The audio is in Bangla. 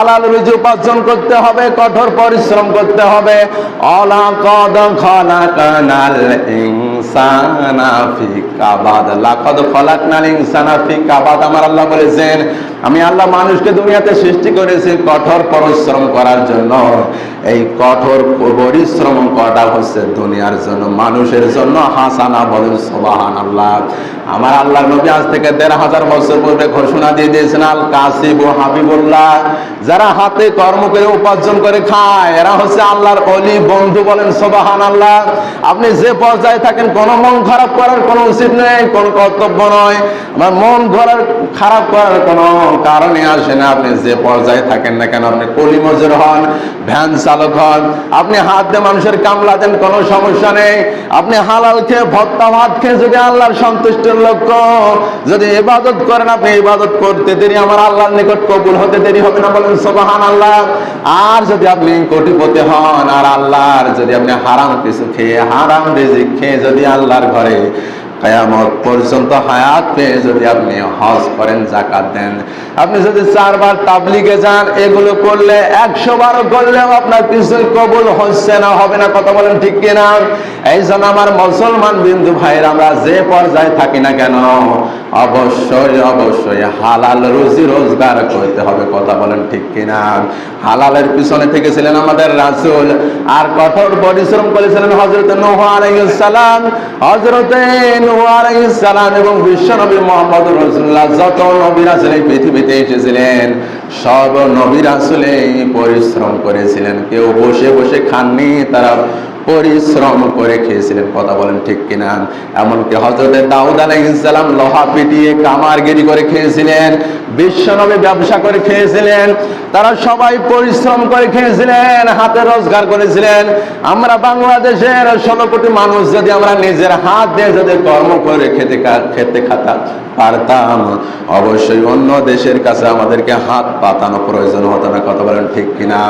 হালাল রুজি উপার্জন করতে হবে, কঠোর পরিশ্রম করতে হবে। লাকাদ খলাকনাল ইনসানা ফি কাবাদ, লাকাদ খলাকনাল ইনসানা ফি কাবাদ। আমার আল্লাহ বলেছেন, আমি আল্লাহ মানুষকে দুনিয়াতে সৃষ্টি করেছি কঠোর পরিশ্রম করার জন্য। এই কঠোর পরিশ্রম করা হচ্ছে দুনিয়ার জন্য, মানুষের জন্য। হাসানা বলেন সুবহানাল্লাহ। আমার আল্লাহর নবী আজ থেকে ১৫০০ বছর পূর্বে ঘোষণা দিয়ে দিয়েছেন, আল কাসিবু হাবিবুল্লাহ, যারা হাতে কর্ম করে উপার্জন করে খায় এরা হচ্ছে আল্লাহর ওলি, বন্ধু। বলেন সুবহানাল্লাহ। আপনি যে পর্যায়ে থাকেন, কোনো মন খারাপ করার কোনো উচিত নেই, কোনো কর্তব্য নয়। আমার মন খারাপ করার কোনো কারণে আসে না। আপনি যে পর্যায়ে থাকেন না কেন, আপনি কুলি মজুর হন, ভ্যান চালক হন, আপনি হাত দিয়ে মানুষের কামলা দেন, কোনো সমস্যা নেই। আপনি হালাল খেয়ে, ভর্তা ভাত খেয়ে যদি আল্লাহর সন্তুষ্টির লক্ষ্য যদি ইবাদত করেন, আপনি ইবাদত করতে দেরি আমার আল্লাহর নিকট কবুল হতে দেরি হবে না। বলেন সুবহানাল্লাহ। আর যদি আপনি কোটিপতি হন আর আল্লাহর যদি আপনি হারাম কিছু খেয়ে, হারাম রিজিক খেয়ে যদি আল্লাহর ঘরে কিয়ামত পর্যন্ত হায়াত পেয়ে যদি আপনি হজ করেন, যাকাত দেন, আপনি যদি 4 বার তাবলিগে যান, এগুলো করলে 100 বারও করলেও আপনার কিছুই কবুল হচ্ছে না, হবে না। কথা বলেন ঠিক কিনা? এই জন্য আমার মুসলমান বিন্দু ভাইয়ের, আমরা যে পর্যায়ে থাকি না কেন, অবশ্যই হালাল রুজি রোজগার করতে হবে। কথা বলেন ঠিক কিনা? হালালের পিছনে থেকেছিলেন আমাদের রাসূল, আর কঠোর পরিশ্রম করেছিলেন হযরত নূহ আলাইহিস সালাম। হযরত নূহ আলাইহিস সালাম এবং বিশ্বনবী মুহাম্মদুর রাসূলুল্লাহ, যত নবী রাসূল এই পৃথিবীতে এসেছিলেন, সব নবী রাসূল পরিশ্রম করেছিলেন। কেউ বসে বসে খাননি, তারা পরিশ্রম করে খেয়েছিলেন। কথা বলেন ঠিক কিনা? এমনকি হযরত দাউদ আলাইহিস সালাম লোহা পিটিয়ে কামারগিরি করে খেয়েছিলেন, বিশ্বনবী ব্যবসা করে খেয়েছিলেন, তারা সবাই পরিশ্রম করে খেয়েছিলেন, হাতে রোজগার করেছিলেন। আমরা বাংলাদেশের 16 কোটি মানুষ যদি আমরা নিজের হাত দিয়ে যদি কর্ম করে খেতে পারতাম, অবশ্যই অন্য দেশের কাছে আমাদেরকে হাত পাতানো প্রয়োজন হতো না। কথা বলেন ঠিক কিনা?